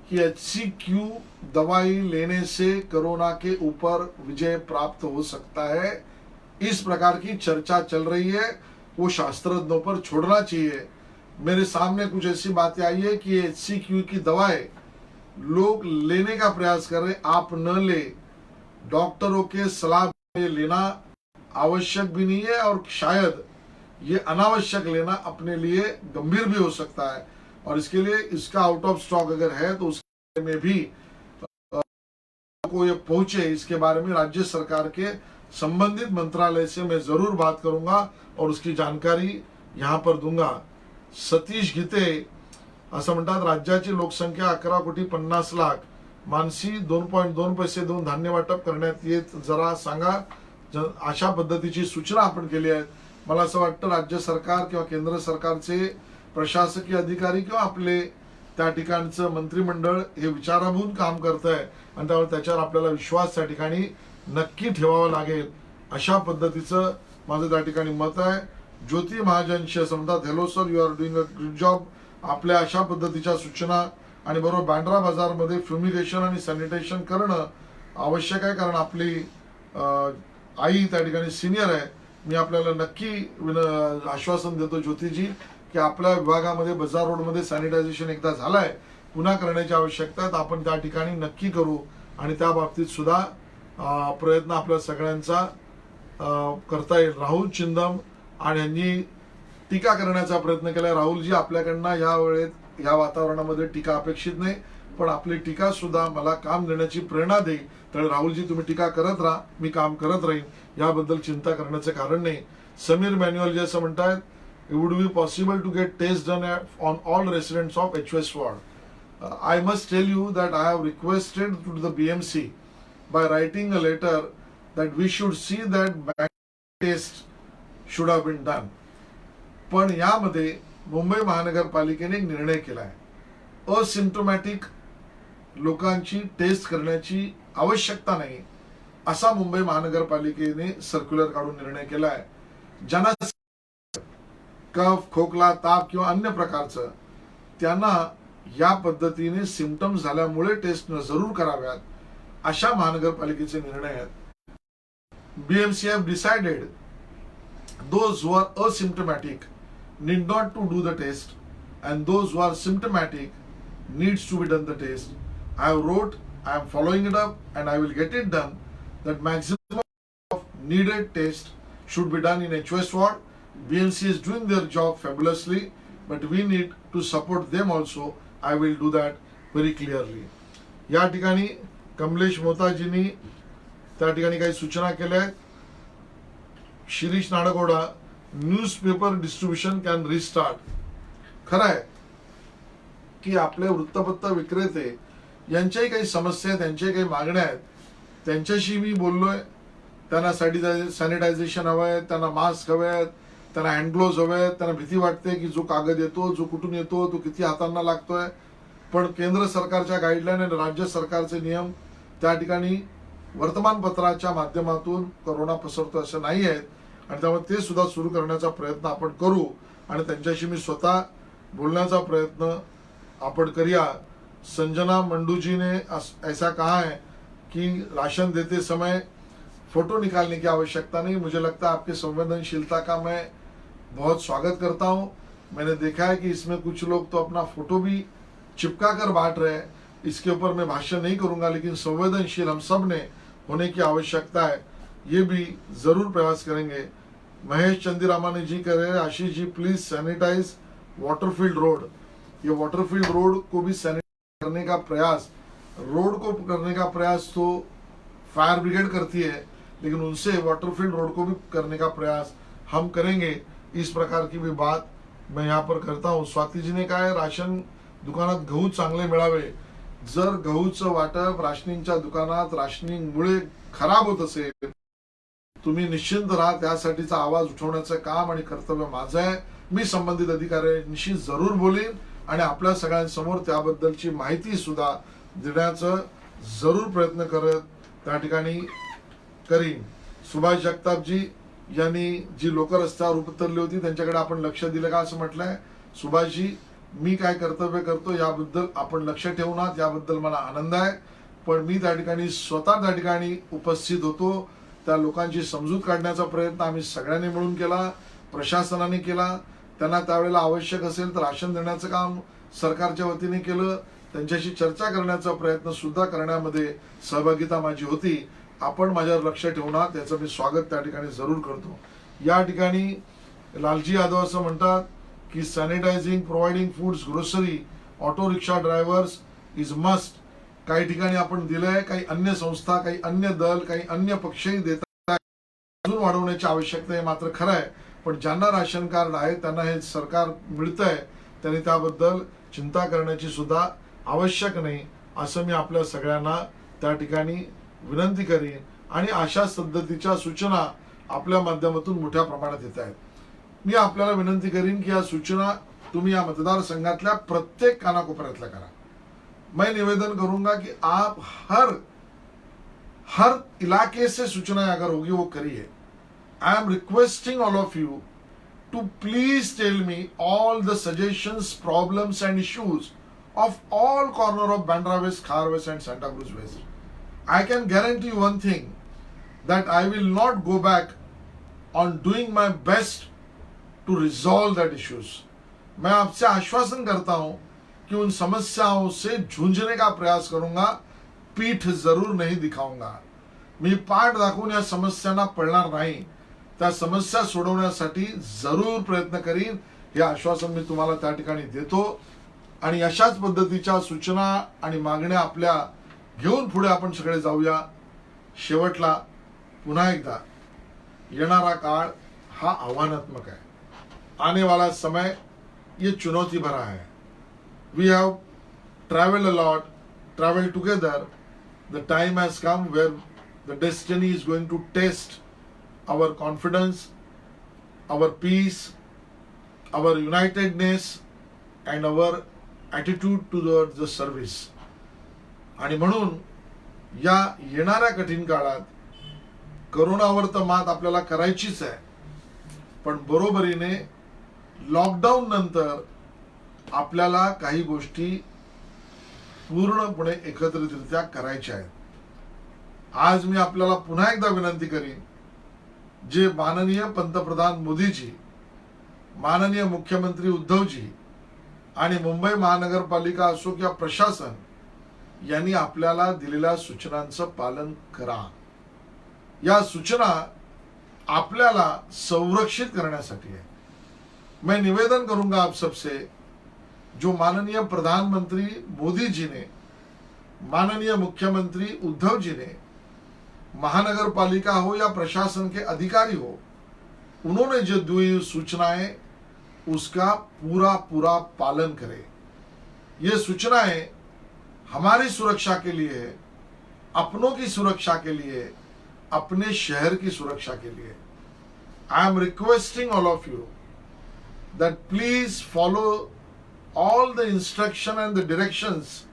कि HCQ दवाई लेने से कोरोना के ऊपर विजय प्राप्त हो सकता है, इस प्रकार की चर्चा चल रही है, वो शास्त्रज्ञों पर छोड़ना चाहिए। मेरे सामने कुछ ऐसी बातें आई है कि HCQ की दवाएं लोग लेने का प्रयास कर रहे, आप न ले, डॉक्टरों के सलाह ये लेना आवश्यक भी नहीं है और शायद ये अनावश्यक लेना अपने लिए गंभीर भी हो सकता है। और इसके लिए इसका आउट ऑफ स्टॉक अगर है तो उसके में भी को ये पहुंचे, इसके बारे में राज्य सरकार के संबंधित मंत्रालय से मैं जरूर बात करूंगा और उसकी जानकारी यहाँ पर दूंगा। सतीश गीते असं म्हणतात राज्याची लोकसंख्या 11,50,00,000, मानसी 2.2 पैसे देऊन धान्य वाटप करण्यात येत, जरा सांगा। अशा पद्धतीची सूचना आपण केली आहे। मला असं वाटतं राज्य सरकार किंवा केंद्र सरकारचे प्रशासकीय अधिकारी किंवा आपले त्या ठिकाणचं मंत्रिमंडळ हे विचाराभून काम करत आहे आणि त्यामुळे त्याच्यावर आपल्याला विश्वास त्या ठिकाणी नक्की ठेवावा लागेल, अशा पद्धतीचं माझं त्या ठिकाणी मत आहे। ज्योती महाजनशी असं म्हणतात hello sir, you are doing a good job. आपल्या अशा पद्धतीच्या सूचना आणि बरोबर बँड्रा बाजारमध्ये फ्युमिगेशन आणि सॅनिटेशन करणं आवश्यक आहे, कारण आपली आई त्या ठिकाणी सिनियर आहे। मी आपल्याला नक्की आश्वासन देतो ज्योतिजी की आपल्या विभागामध्ये बाजार रोडमध्ये सॅनिटायझेशन एकदा झालंय, पुन्हा करण्याची आवश्यकता आहे, आपण त्या ठिकाणी नक्की करू आणि त्या बाबतीत सुद्धा प्रयत्न आपल्या सगळ्यांचा करता येईल। राहुल चिंदम आणि यांनी टीका करण्याचा प्रयत्न केला। राहुलजी, आपल्याकडनं या वेळेत या वातावरणामध्ये टीका अपेक्षित नाही, पण आपली टीका सुद्धा मला काम देण्याची प्रेरणा देईल। तर राहुलजी तुम्ही टीका करत राहा, मी काम करत राहीन, याबद्दल चिंता करण्याचं कारण नाही। समीर मॅन्युअल जे असं म्हणतात it would be possible to get tests done on all residents of HOS ward. I must tell you that I have requested to the BMC by writing a letter that we should see that bank tests should have been done. पण यामध्ये मुंबई महानगरपालिकेने एक निर्णय केला आहे, asymptomatic लोकांची taste करण्याची आवश्यकता नाही असा मुंबई महानगरपालिकेने सर्क्युलर काढून निर्णय केला आहे. ज्यांना कफ, खोकला, ताप किंवा अन्य प्रकारचं त्यांना या पद्धतीने सिम्पटम्स झाल्यामुळे टेस्ट जरूर कराव्यात अशा महानगरपालिकेचे निर्णय आहेत. BMC have decided those who are asymptomatic need not to do the test and those who are symptomatic needs to be done the test. I have wrote, I am following it up and I will get it done that maximum of needed test should be done in HOS ward. BMC is doing their job fabulously but we need to support them also. I will do that very clearly. या ठिकाणी कमलेश मोताजींनी त्या ठिकाणी काही सूचना केल्या आहेत. Shirish Nadgoda, newspaper distribution can restart. खरं आहे की आपले वृत्तपत्र विक्रेते यांच्याही काही समस्या आहेत, त्यांच्याही काही मागण्या आहेत. त्यांच्याशी मी बोललोय. त्यांना सॅनिटायझेशन हवं आहे, त्यांना मास्क हवे आहेत, त्यांना हँड ग्लोव्ज हवे आहेत. त्यांना भीती वाटते की जो कागद येतो, जो कुठून येतो, तो किती हातांना लागतोय. पण केंद्र सरकारच्या गाईडलाईन आणि राज्य सरकारचे नियम त्या ठिकाणी वर्तमानपत्राच्या माध्यमातून कोरोना पसरतो असं नाही आहेत आणि त्यामुळे ते सुद्धा सुरू करण्याचा प्रयत्न आपण करू आणि त्यांच्याशी मी स्वतः बोलण्याचा प्रयत्न आपण करूया. संजना मंडू जी ने ऐसा कहा है कि राशन देते समय फोटो निकालने की आवश्यकता नहीं. मुझे लगता है आपकी संवेदनशीलता का मैं बहुत स्वागत करता हूं. मैंने देखा है कि इसमें कुछ लोग तो अपना फोटो भी चिपका कर बांट रहे हैं. इसके ऊपर मैं भाष्य नहीं करूंगा, लेकिन संवेदनशील हम सब ने होने की आवश्यकता है, ये भी जरूर प्रयास करेंगे. महेश चंदीरामानी जी कह रहे हैं, Ashish ji please sanitise Waterfield road. ये वाटरफील्ड रोड को भी सैनिटाइज करने का प्रयास, रोड को करने का प्रयास तो फायर ब्रिगेड करती है, लेकिन उनसे वाटरफील्ड रोड को भी करने का प्रयास हम करेंगे. इस प्रकार की भी बात मैं यहाँ पर करता हूँ. स्वाती जी ने कहा है राशन दुकानात गहू चांगले मिळावे. जर गहूचं वाटप राशनिंगच्या दुकानात राशनिंगमुळे खराब होत असेल, तुम्ही निश्चिंत राहा. त्यासाठीचा आवाज उठवण्याचं काम आणि कर्तव्य माझं आहे. मी संबंधित अधिकाऱ्यांशी जरूर बोलीन आणि आपल्या सगळ्यांसमोर त्याबद्दलची माहिती सुद्धा देण्याचा जरूर प्रयत्न करत त्या ठिकाणी करीन. सुभाष जगतापजी यांनी जी लोक रस्त्यावर उतरली होती त्यांच्याकडे आपण लक्ष दिलं का असं म्हटलंय. सुभाषजी, मी काय कर्तव्य करतो याबद्दल आपण लक्ष ठेवणार, याबद्दल मला आनंद आहे. पण मी त्या ठिकाणी स्वतः त्या ठिकाणी उपस्थित होतो. त्या लोकांची समजूत काढण्याचा प्रयत्न आम्ही सगळ्यांनी मिळून केला, प्रशासनाने केला. त्यांना त्यावेळेला आवश्यक असेल तर राशन देण्याचं काम सरकारच्या वतीने केलं. त्यांच्याशी चर्चा करण्याचा प्रयत्न सुद्धा करण्यामध्ये सहभागिता माझी होती. आपण माझ्यावर लक्ष ठेवणार, त्याचं मी स्वागत त्या ठिकाणी जरूर करतो. या ठिकाणी लालजी यादव असं म्हणतात की sanitising, providing foods, grocery, auto rickshaw drivers is must. काही ठिकाणी आपण दिलंय, काही अन्य संस्था, काही अन्य दल, काही अन्य पक्षही देत आहेत. अजून वाढवण्याची आवश्यकता आहे, मात्र खरं आहे. पण ज्यांना राशन कार्ड आहे त्यांना हे सरकार मिळतंय, त्यांनी त्याबद्दल चिंता करण्याची सुद्धा आवश्यक नाही असं मी आपल्या सगळ्यांना त्या ठिकाणी विनंती करीन. आणि अशा पद्धतीच्या सूचना आपल्या माध्यमातून मोठ्या प्रमाणात येत आहेत. मी आपल्याला विनंती करीन की या सूचना तुम्ही या मतदारसंघातल्या प्रत्येक कानाकोपऱ्यातल्या करा. मैं निवेदन करूंगा कि आप हर इलाके से सूचना अगर होगी वो करिए. I am requesting all of you to please tell me all the suggestions, problems and issues of all corner of Bandra West, Khar West and Santa Cruz West. I can guarantee you one thing, that I will not go back on doing my best to resolve that issues. मैं आपसे आश्वासन करता हूं कि उन समस्याओं से जूझने का प्रयास करूंगा, पीठ जरूर नहीं दिखाऊंगा. मी पाठ दाखवून या समस्यांना पडणार नाही. त्या समस्या सोडवण्यासाठी जरूर प्रयत्न करीन, हे आश्वासन मी तुम्हाला त्या ठिकाणी देतो. आणि अशाच पद्धतीच्या सूचना आणि मागण्या आपल्या घेऊन पुढे आपण सगळे जाऊया. शेवटला पुन्हा एकदा येणारा काळ हा आव्हानात्मक आहे. आने वाला समय ये चुनौती भरा है. We have travelled a lot, travelled together. The time has come where the destiny is going to test our confidence, our peace, our unitedness and our attitude towards the service. आणि म्हणून या येणाऱ्या कठीण काळात कोरोनावर तर मात आपल्याला करायचीच आहे, पण बरोबरीने लॉकडाऊन नंतर आपल्याला काही गोष्टी पूर्णपणे एकत्रितरित्या करायच्या आहेत. आज मी आपल्याला पुन्हा एकदा विनंती करीन, जे माननीय पंतप्रधान मोदीजी, माननीय मुख्यमंत्री उद्धवजी आणि मुंबई महानगरपालिका असो किंवा प्रशासन यांनी आपल्याला दिलेल्या सूचनांचं पालन करा. या सूचना आपल्याला संरक्षित करण्यासाठी है. मैं निवेदन करूंगा आप सबसे, जो माननीय प्रधानमंत्री मोदी जी ने, माननीय मुख्यमंत्री उद्धव जी ने, महानगर पालिका हो या प्रशासन के अधिकारी हो, उन्होंने जो दी सूचनाएं उसका पूरा पूरा पालन करें. ये सूचनाएं हमारी सुरक्षा के लिए है, अपनों की सुरक्षा के लिए, अपने शहर की सुरक्षा के लिए. आई am requesting all of you that please follow all the instruction and the directions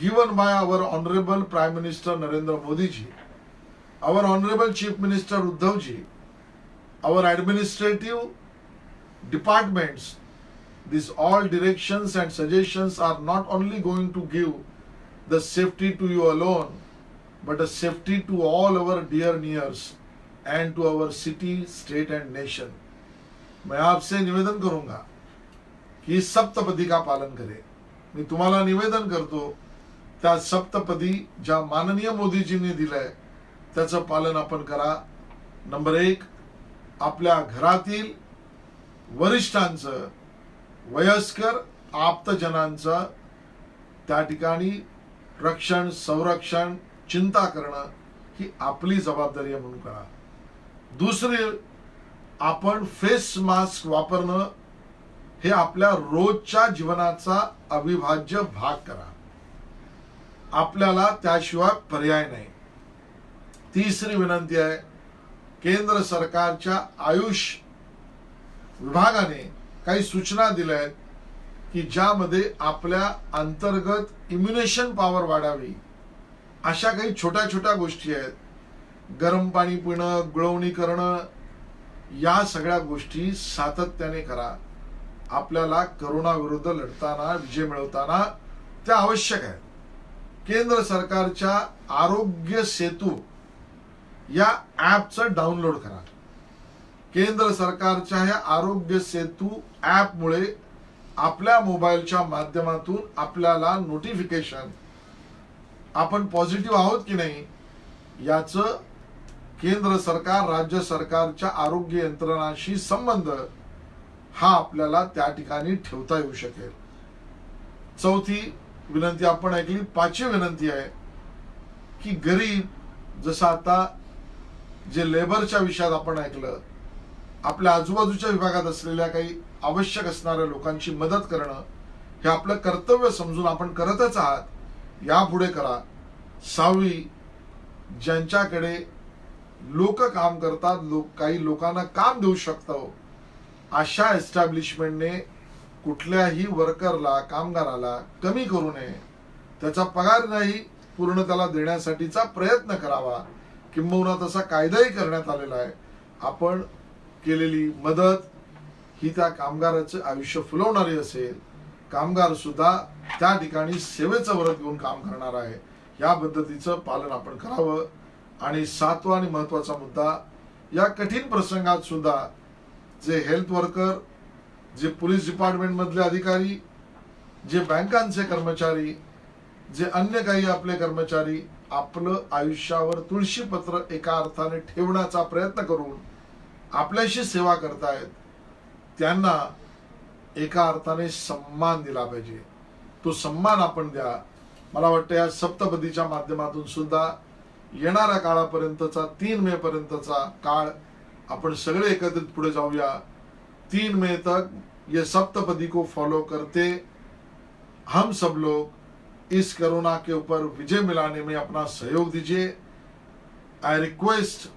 given by our honorable Prime Minister Narendra Modi ji, our honorable Chief Minister Uddhav ji, our administrative departments. These all directions and suggestions are not only going to give the safety to you alone, but a safety to all our dear nears and to our city, state and nation. मैं आपसे निवेदन करूंगा की इस सप्तपदी का पालन करें. मी तुम्हाला निवेदन करतो त्या सप्तपदी ज्या माननीय मोदीजींनी दिलंय त्याचं पालन आपण करा. नंबर 1, आपल्या घरातील वरिष्ठांचं, वयस्कर आप्तजनांचं त्या ठिकाणी रक्षण, संरक्षण, चिंता करणं ही आपली जबाबदारी आहे म्हणून करा. दुसरी, आपण फेस मास्क वापरणं हे आपल्या रोजच्या जीवनाचा अविभाज्य भाग करा. आपल्याला त्याशिवाय पर्याय नाही. तिसरी विनंती आहे, केंद्र सरकारच्या आयुष विभागाने काही सूचना दिल्या आहेत की ज्यामध्ये आपल्या अंतर्गत इम्युनेशन पॉवर वाढावी अशा काही छोट्या छोट्या गोष्टी आहेत. गरम पाणी पिणं, गुळवणी करणं, या सगळ्या गोष्टी सातत्याने करा. आपल्याला कोरोना विरुद्ध लढताना, विजय मिळवताना त्या आवश्यक आहे. केंद्र सरकारच्या आरोग्य सेतू या ॲपचं डाउनलोड करा. केंद्र सरकारच्या ह्या आरोग्य सेतू ॲपमुळे आपल्या मोबाईलच्या माध्यमातून आपल्याला नोटिफिकेशन, आपण पॉझिटिव्ह आहोत की नाही याचं केंद्र सरकार, राज्य सरकारच्या आरोग्य यंत्रणाशी संबंध हा आपल्याला त्या ठिकाणी ठेवता येऊ शकेल. चौथी विनंती आपण ऐकली. पाचवी विनंती आहे की गरीब, जसं आता जे लेबरच्या विषयात आपण ऐकलं, आपल्या आजूबाजूच्या विभागात असलेल्या काही आवश्यक असणाऱ्या लोकांची मदत करणं हे आपलं कर्तव्य समजून आपण करतच आहात. यापुढे करा. 6वी, ज्यांच्याकडे लोक काम करतात, काही लोकांना काम देऊ शकतो अशा एस्टॅब्लिशमेंटने कुठल्याही वर्करला, कामगाराला कमी करू नये. त्याचा पगार नाही पूर्ण त्याला देण्यासाठीचा प्रयत्न करावा. किंबहुना तसा कायदाही करण्यात आलेला आहे. आपण केलेली मदत ही त्या कामगाराचं आयुष्य फुलवणारी असेल. कामगार सुद्धा त्या ठिकाणी सेवेचं व्रत घेऊन काम करणार आहे. या पद्धतीचं पालन आपण करावं. आणि 7वा आणि महत्वाचा मुद्दा, या कठीण प्रसंगात सुद्धा जे हेल्थ वर्कर, जे पोलीस डिपार्टमेंट मधले अधिकारी, जे बँकांचे कर्मचारी, जे अन्य काही आपले कर्मचारी आपलं आयुष्यावर तुळशीपत्र एका अर्थाने ठेवण्याचा प्रयत्न करून आपल्याशी सेवा करतायत, त्यांना एका अर्थाने सम्मान दिला पाहिजे. तो सम्मान आपण द्या. मला वाटतं या सप्तपदीच्या माध्यमातून सुद्धा येणाऱ्या काळापर्यंतचा 3 मे पर्यंतचा काळ अपन सगळे एकत्रित पुढे जाऊया. 3 मई तक ये सप्तपदी को फॉलो करते हम सब लोग इस कोरोना के ऊपर विजय मिलाने में अपना सहयोग दीजिए. I request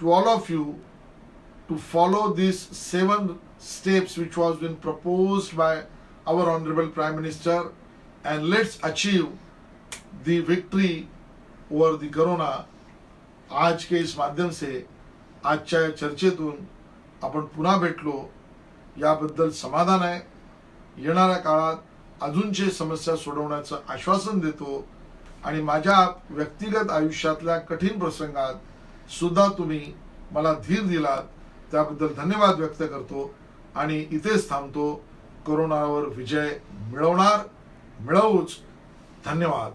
to all of you to follow these 7 steps which was been proposed by our honorable Prime Minister, and let's achieve the victory over the corona. आज के इस माध्यम से आजच्या या चर्चेतून आपण पुन्हा भेटलो याबद्दल समाधान आहे. येणाऱ्या काळात अजूनचे समस्या सोडवण्याचं आश्वासन देतो आणि माझ्या व्यक्तिगत आयुष्यातल्या कठीण प्रसंगात सुद्धा तुम्ही मला धीर दिलात त्याबद्दल धन्यवाद व्यक्त करतो आणि इथेच थांबतो. कोरोनावर विजय मिळवूच. धन्यवाद.